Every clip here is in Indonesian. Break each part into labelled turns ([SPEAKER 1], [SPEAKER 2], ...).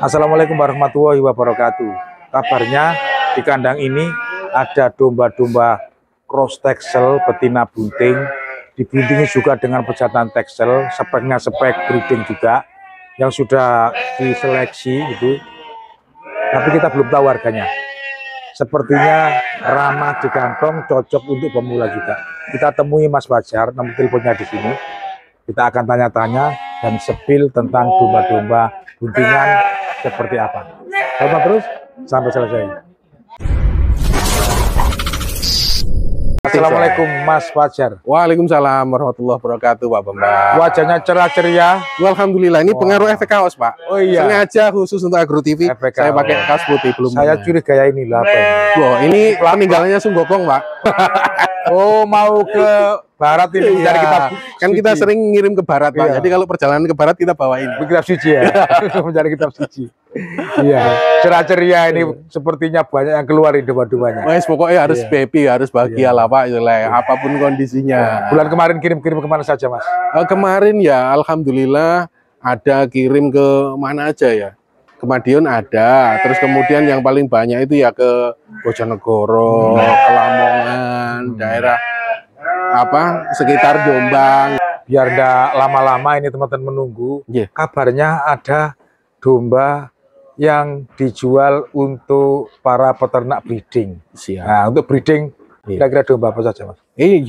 [SPEAKER 1] Assalamualaikum warahmatullahi wabarakatuh. Kabarnya di kandang ini ada domba-domba cross texel betina bunting, dibuntingi juga dengan pejantan texel, speknya spek breeding juga yang sudah diseleksi itu. Tapi kita belum tahu harganya. Sepertinya ramah di kantong, cocok untuk pemula juga. Kita temui Mas Fajar, nomor teleponnya di sini. Kita akan tanya-tanya dan sepil tentang domba-domba buntingan seperti apa. Coba terus sampai selesai. Assalamualaikum Mas Fajar.
[SPEAKER 2] Waalaikumsalam warahmatullahi wabarakatuh, Pak Bambang.
[SPEAKER 1] Wajahnya cerah ceria.
[SPEAKER 2] Alhamdulillah, ini pengaruh efek kaos, Pak.
[SPEAKER 1] Oh iya.
[SPEAKER 2] Sengaja khusus untuk Agro TV, saya pakai kaos putih belum.
[SPEAKER 1] Saya curiga ya ini lah.
[SPEAKER 2] Wah, ini peninggalannya Sunggokong, Pak.
[SPEAKER 1] Oh, mau ke barat ini mencari kitab
[SPEAKER 2] kan
[SPEAKER 1] suci.
[SPEAKER 2] Kita sering ngirim ke barat, Pak.
[SPEAKER 1] Iya.
[SPEAKER 2] Jadi kalau perjalanan ke barat kita bawain
[SPEAKER 1] kitab suci ya. Mencari kitab suci. Iya, cerah ceria ini sepertinya banyak yang keluar di domba-dombanya.
[SPEAKER 2] Mas, pokoknya harus happy, harus bahagia lah, Pak. Apapun kondisinya.
[SPEAKER 1] Bulan kemarin kirim-kirim kemana saja, Mas?
[SPEAKER 2] Kemarin ya, alhamdulillah ada kirim ke mana aja ya. Ke Madiun ada, terus kemudian yang paling banyak itu ya ke Bojonegoro, ke Lamongan, daerah sekitar Jombang.
[SPEAKER 1] Biar enggak lama-lama ini teman-teman menunggu. Kabarnya ada domba yang dijual untuk para peternak breeding. Nah, untuk breeding kira-kira domba apa saja, Mas?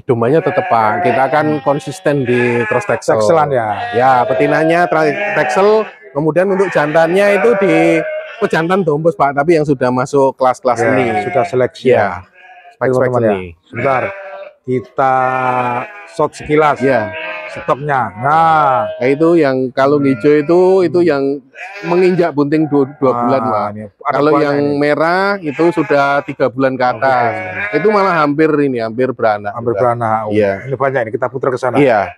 [SPEAKER 2] Dombanya tetap, Pak. Kita akan konsisten di cross texel.
[SPEAKER 1] Texelan ya.
[SPEAKER 2] Ya, betinanya texel, kemudian untuk jantannya itu di pejantan dombos, Pak, tapi yang sudah masuk kelas-kelas ini.
[SPEAKER 1] Sudah seleksi ya.
[SPEAKER 2] Spek-spek ini.
[SPEAKER 1] Sebentar. Kita shot sekilas ya stoknya. Nah,
[SPEAKER 2] itu yang kalung hijau itu yang menginjak bunting 2 bulan, Pak. Kalau yang ini merah itu sudah 3 bulan ke atas. Itu malah hampir beranak.
[SPEAKER 1] Hampir beranak.
[SPEAKER 2] Iya.
[SPEAKER 1] Ini banyak ini, kita putar ke sana.
[SPEAKER 2] Iya.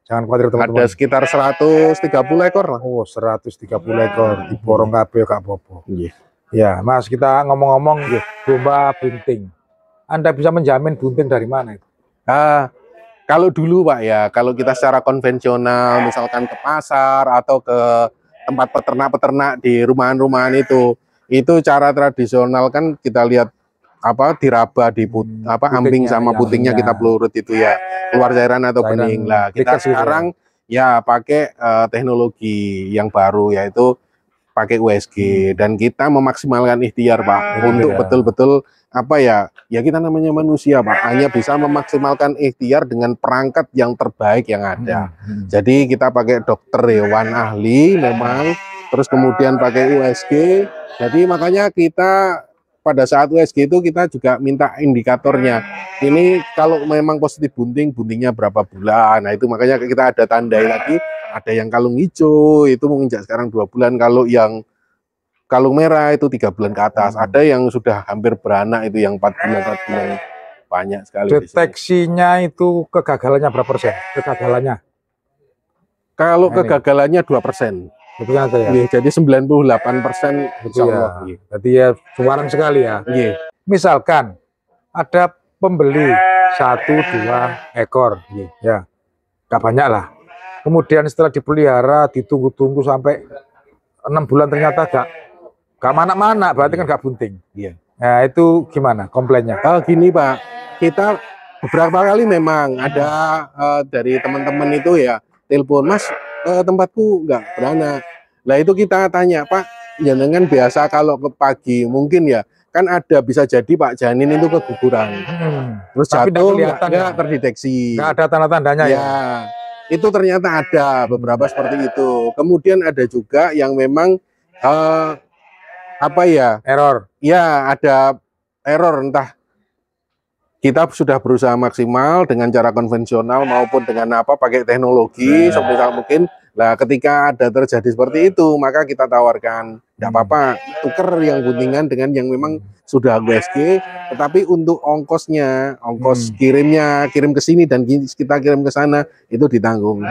[SPEAKER 1] Jangan khawatir teman-teman.
[SPEAKER 2] Ada sekitar 130 ekor lah.
[SPEAKER 1] Oh, 130 ekor di borong kabeh Kak Bobo.
[SPEAKER 2] Iya.
[SPEAKER 1] Ya, Mas, kita ngomong-ngomong domba bunting. Anda bisa menjamin bunting dari mana itu?
[SPEAKER 2] Kalau dulu, Pak, ya, kalau kita secara konvensional, misalkan ke pasar atau ke tempat peternak-peternak di rumahan-rumahan itu cara tradisional kan kita lihat diraba di ambing sama putingnya kita pelurut itu ya, keluar cairan atau bening lah. Kita sekarang ya pakai teknologi yang baru, yaitu pakai USG, dan kita memaksimalkan ikhtiar, Pak, untuk betul-betul kita namanya manusia, Pak, hanya bisa memaksimalkan ikhtiar dengan perangkat yang terbaik yang ada. Jadi kita pakai dokter hewan ahli memang, terus kemudian pakai USG. Jadi makanya kita pada saat USG itu kita juga minta indikatornya. Ini kalau memang positif buntingnya berapa bulan. Nah, itu makanya kita ada tandai lagi. Ada yang kalung hijau itu menginjak sekarang 2 bulan, kalau yang kalung merah itu 3 bulan ke atas. Ada yang sudah hampir beranak itu yang 4 bulan. Banyak sekali.
[SPEAKER 1] Deteksinya itu kegagalannya berapa persen? Kegagalannya?
[SPEAKER 2] Kalau kegagalannya 2%.
[SPEAKER 1] Betul ya?
[SPEAKER 2] Jadi 98%.
[SPEAKER 1] Betul ya. Jadi ya suarang sekali ya. Misalkan ada pembeli 1-2 ekor, ya, gak banyak lah. Kemudian setelah dipelihara, ditunggu-tunggu sampai 6 bulan ternyata gak mana-mana, berarti kan gak bunting. Nah, itu gimana komplainnya?
[SPEAKER 2] Gini, Pak, kita beberapa kali memang ada dari teman-teman itu ya telepon, Mas, tempatku nggak beranak. Nah, itu kita tanya, Pak, jangan biasa kalau ke pagi mungkin ya kan ada bisa jadi Pak janin itu keguguran, terus jatuh nggak terdeteksi,
[SPEAKER 1] nggak ada tanda-tandanya ya.
[SPEAKER 2] Itu ternyata ada beberapa seperti itu. Kemudian ada juga yang memang
[SPEAKER 1] error.
[SPEAKER 2] Ya, ada error, entah kita sudah berusaha maksimal dengan cara konvensional maupun dengan pakai teknologi sebisa mungkin. Nah, ketika ada terjadi seperti itu, maka kita tawarkan, tidak apa-apa, tuker yang buntingan dengan yang memang sudah USG, tetapi untuk ongkosnya, kirim ke sini dan kita kirim ke sana itu ditanggung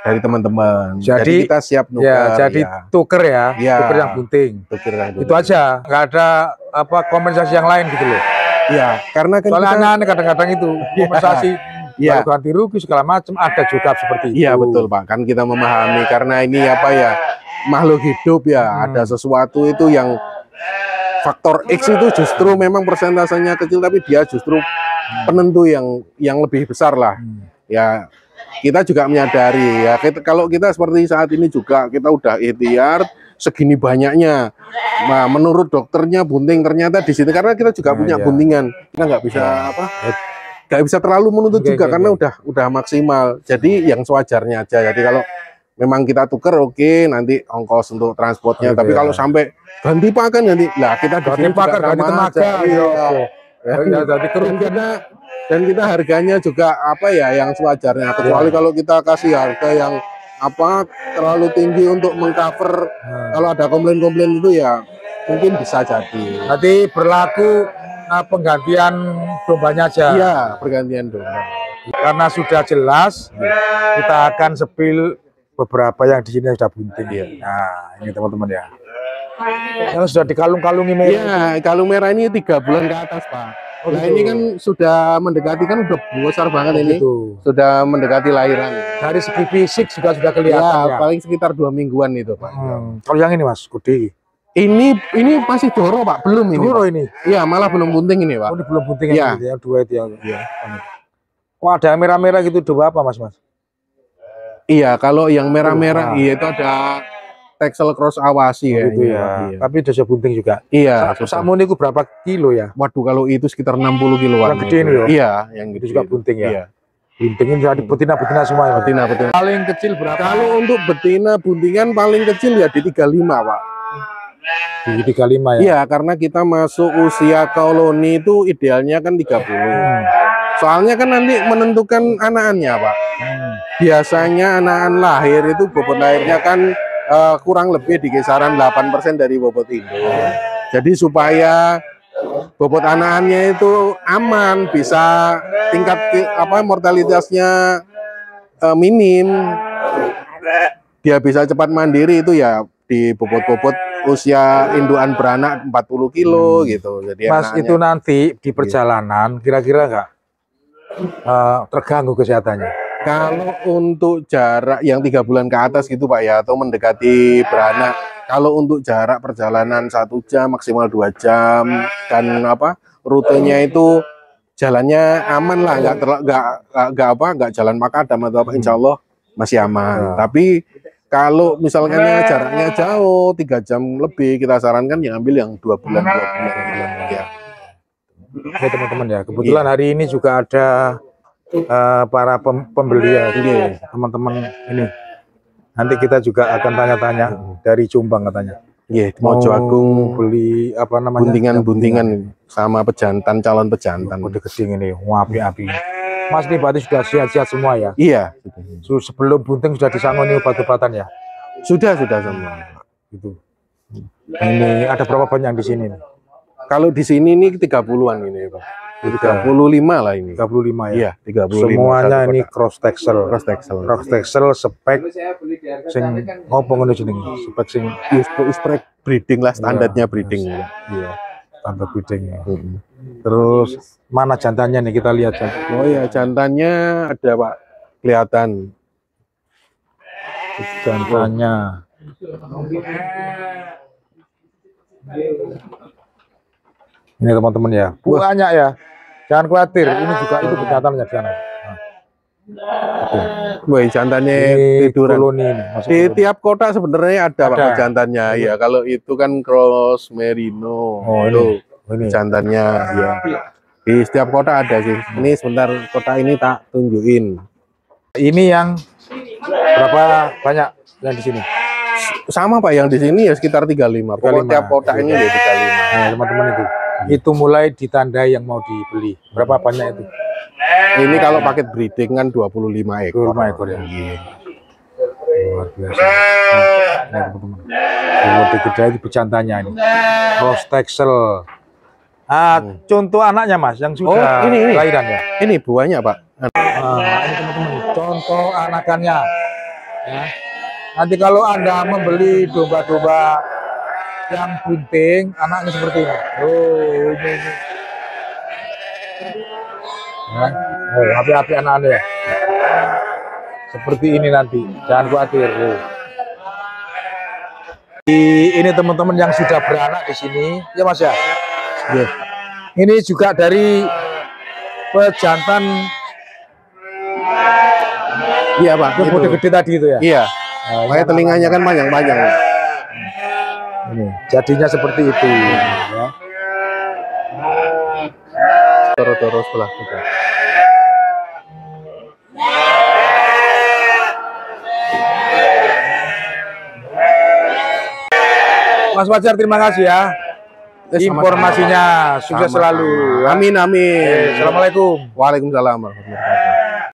[SPEAKER 2] dari teman-teman. Jadi kita siap nuker.
[SPEAKER 1] Tuker tuker yang bunting. Itu aja, nggak ada kompensasi yang lain gitu loh.
[SPEAKER 2] Ya, karena kan
[SPEAKER 1] soalnya kadang-kadang itu kompensasi. Ganti rugi segala macam ada juga seperti itu.
[SPEAKER 2] Iya, betul, Pak. Kan kita memahami karena ini makhluk hidup ya, ada sesuatu itu yang faktor X itu justru memang persentasenya kecil, tapi dia justru penentu yang lebih besar lah. Ya kita juga menyadari ya, kalau kita seperti saat ini juga kita udah ikhtiar segini banyaknya. Nah, menurut dokternya bunting ternyata di sini, karena kita juga punya buntingan, kita nggak bisa nggak bisa terlalu menuntut juga karena udah maksimal. Jadi yang sewajarnya aja. Jadi kalau memang kita tuker nanti ongkos untuk transportnya. Tapi kalau sampai ganti pakan nanti, lah kita
[SPEAKER 1] ganti pakan, ganti tenaga,
[SPEAKER 2] dan kita harganya juga apa ya yang sewajarnya. Kecuali kalau kita kasih harga yang terlalu tinggi untuk mengcover kalau ada komplain-komplain itu ya mungkin bisa jadi.
[SPEAKER 1] Nanti berlaku penggantian dombanya aja.
[SPEAKER 2] Iya, pergantian domba.
[SPEAKER 1] Karena sudah jelas, kita akan sepil beberapa yang di sini sudah bunting. Nah, ini teman-teman ya. Yang sudah dikalung-kalungi merah.
[SPEAKER 2] Iya, kalung merah ini 3 bulan ke atas, Pak. Nah, ini kan sudah mendekati, kan udah besar banget ini. Sudah mendekati lahiran.
[SPEAKER 1] Dari segi fisik juga sudah kelihatan.
[SPEAKER 2] Ya, paling sekitar 2 mingguan itu, Pak.
[SPEAKER 1] Kalau yang ini, Mas, Kudi.
[SPEAKER 2] Ini masih doro, Pak, belum ini.
[SPEAKER 1] Doro ini.
[SPEAKER 2] Iya, malah belum bunting ini, Pak.
[SPEAKER 1] Oh, ini belum bunting ya. Yang dua itu yang. Kok ada merah-merah gitu, dua apa, Mas?
[SPEAKER 2] Iya, kalau yang merah-merah itu ada Texel Cross Awasi ya.
[SPEAKER 1] Gitu ya. Tapi udah bunting juga.
[SPEAKER 2] Iya.
[SPEAKER 1] Samun itu berapa kilo ya?
[SPEAKER 2] Waduh, kalau itu sekitar 60 kiloan.
[SPEAKER 1] Yang gede ini ya?
[SPEAKER 2] Iya, yang
[SPEAKER 1] itu juga bunting ya.
[SPEAKER 2] Iya.
[SPEAKER 1] Buntingin jadi betina-betina semua ya.
[SPEAKER 2] Betina.
[SPEAKER 1] Paling kecil berapa?
[SPEAKER 2] Kalau untuk betina buntingan paling kecil ya di 35, Pak.
[SPEAKER 1] Di 35 ya?
[SPEAKER 2] Iya, karena kita masuk usia koloni itu idealnya kan 30. Soalnya kan nanti menentukan anakannya, Pak. Biasanya anakan lahir itu bobot lahirnya kan kurang lebih di kisaran 8% dari bobot induk. Jadi supaya bobot anakannya itu aman, bisa tingkat mortalitasnya minim, dia bisa cepat mandiri, itu ya di bobot-bobot usia indukan beranak 40 kilo gitu. Jadi
[SPEAKER 1] Mas, itu nanti di perjalanan kira-kira nggak terganggu kesehatannya?
[SPEAKER 2] Kalau untuk jarak yang 3 bulan ke atas gitu, Pak ya, atau mendekati beranak, kalau untuk jarak perjalanan 1 jam maksimal 2 jam dan rutenya itu jalannya aman lah, nggak jalan makadam atau apa, insya Allah masih aman. Tapi kalau misalkan jaraknya jauh 3 jam lebih, kita sarankan yang ambil yang 2 bulan ya.
[SPEAKER 1] Oke teman-teman ya, kebetulan hari ini juga ada para pembeli ya, teman-teman ini. Nanti kita juga akan tanya-tanya dari Jombang katanya.
[SPEAKER 2] Iya, Mojo Agung
[SPEAKER 1] beli apa namanya?
[SPEAKER 2] Buntingan sama pejantan, calon pejantan.
[SPEAKER 1] Udah geding ini, api-api. Mas, ini berarti sudah sehat-sehat semua ya?
[SPEAKER 2] Iya.
[SPEAKER 1] Sebelum bunting sudah disangoni obat-obatan ya?
[SPEAKER 2] Sudah semua.
[SPEAKER 1] Gitu. Ini ada berapa banyak di sini?
[SPEAKER 2] Kalau di sini ini 30-an ini, Pak. 35 lah ini.
[SPEAKER 1] 35 ya?
[SPEAKER 2] Iya, 35.
[SPEAKER 1] Semuanya ini cross texel.
[SPEAKER 2] Cross
[SPEAKER 1] texel spek sing ngopo ngono jenenge? Spek sing
[SPEAKER 2] spek breeding lah, standarnya breeding.
[SPEAKER 1] Iya. Standar breeding ya. Terus mana jantannya nih, kita lihat kan?
[SPEAKER 2] Oh iya, jantannya ada, Pak. Kelihatan.
[SPEAKER 1] Jantannya. Ini teman-teman ya, banyak ya. Jangan khawatir, ini juga itu jantannya di sana.
[SPEAKER 2] Wah, jantannya tiduran. Di tiap kota sebenarnya ada, Pak, jantannya. Ya, kalau itu kan cross merino.
[SPEAKER 1] Oh,
[SPEAKER 2] ini jantannya ya. Di setiap kota ada sih. Ini sebentar, kota ini tak tunjukin.
[SPEAKER 1] Ini yang berapa banyak yang di sini?
[SPEAKER 2] Sama, Pak, yang di sini ya sekitar 35. Pokoknya tiap kota ini ya 35.
[SPEAKER 1] Nah, teman-teman itu mulai ditandai yang mau dibeli. Berapa banyak itu?
[SPEAKER 2] Ini kalau paket breeding kan 25 ekor.
[SPEAKER 1] 25 ekor ya. Luar biasa. Nah, teman-teman. Di gede itu becantannya ini. Cross texel. Contoh anaknya, Mas, yang sudah
[SPEAKER 2] ini
[SPEAKER 1] lahiran ya.
[SPEAKER 2] Ini buahnya, Pak.
[SPEAKER 1] Ini teman-teman, contoh anakannya. Ya. Nanti kalau Anda membeli domba-domba yang bunting, anaknya seperti ini. Oh, ini. Ya. Oh, api-api anak Anda ya. Seperti ini nanti, jangan khawatir. Ini teman-teman yang sudah beranak di sini, ya Mas ya. Ini juga dari pejantan.
[SPEAKER 2] Iya Pak,
[SPEAKER 1] Yang gede-gede tadi itu ya.
[SPEAKER 2] Iya. Makanya telinganya kan panjang-panjang.
[SPEAKER 1] Ini jadinya seperti itu. Ya.
[SPEAKER 2] Terus sebelah juga.
[SPEAKER 1] Mas Fajar, terima kasih ya. Informasinya sukses selalu.
[SPEAKER 2] Amin amin.
[SPEAKER 1] Assalamualaikum.
[SPEAKER 2] Waalaikumsalam warahmatullahi wabarakatuh.